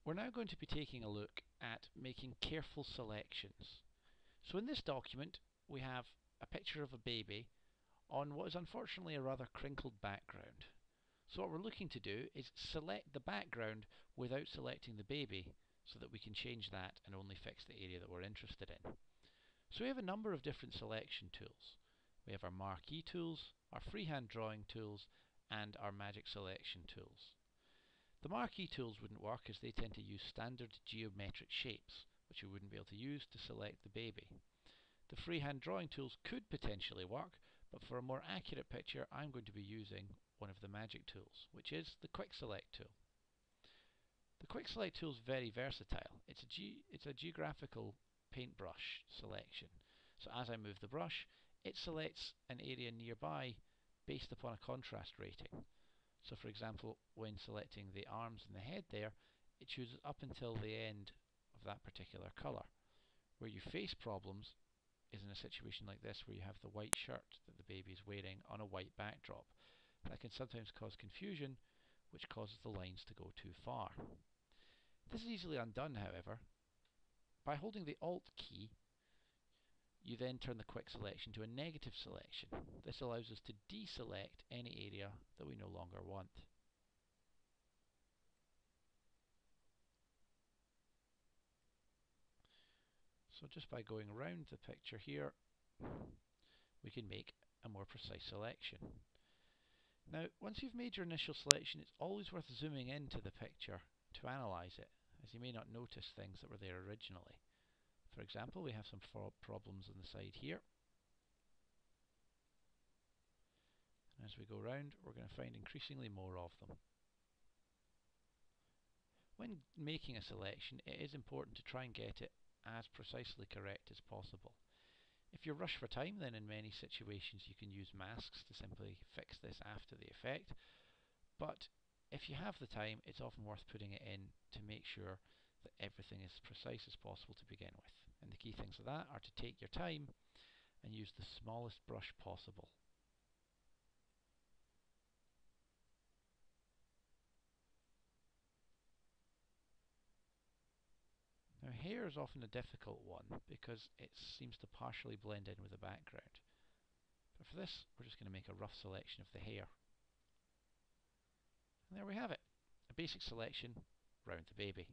We're now going to be taking a look at making careful selections. So in this document we have a picture of a baby on what is unfortunately a rather crinkled background. So what we're looking to do is select the background without selecting the baby so that we can change that and only fix the area that we're interested in. So we have a number of different selection tools. We have our marquee tools, our freehand drawing tools, and our magic selection tools. The marquee tools wouldn't work as they tend to use standard geometric shapes, which we wouldn't be able to use to select the baby. The freehand drawing tools could potentially work, but for a more accurate picture I'm going to be using one of the magic tools, which is the quick select tool. The quick select tool is very versatile. It's a geographical paintbrush selection. So as I move the brush, it selects an area nearby based upon a contrast rating. So for example, when selecting the arms and the head there, it chooses up until the end of that particular colour. Where you face problems is in a situation like this where you have the white shirt that the baby is wearing on a white backdrop. That can sometimes cause confusion, which causes the lines to go too far. This is easily undone, however. By holding the Alt key, you then turn the quick selection to a negative selection. This allows us to deselect any area that we no longer want. So just by going around the picture here, we can make a more precise selection. Now, once you've made your initial selection, it's always worth zooming into the picture to analyse it, as you may not notice things that were there originally. For example, we have some problems on the side here. And as we go around, we're going to find increasingly more of them. When making a selection, it is important to try and get it as precisely correct as possible. If you're rushed for time, then in many situations you can use masks to simply fix this after the effect. But if you have the time, it's often worth putting it in to make sure that everything is as precise as possible to begin with. And the key things of that are to take your time and use the smallest brush possible. Now hair is often a difficult one because it seems to partially blend in with the background. But for this, we're just going to make a rough selection of the hair. And there we have it, a basic selection round the baby.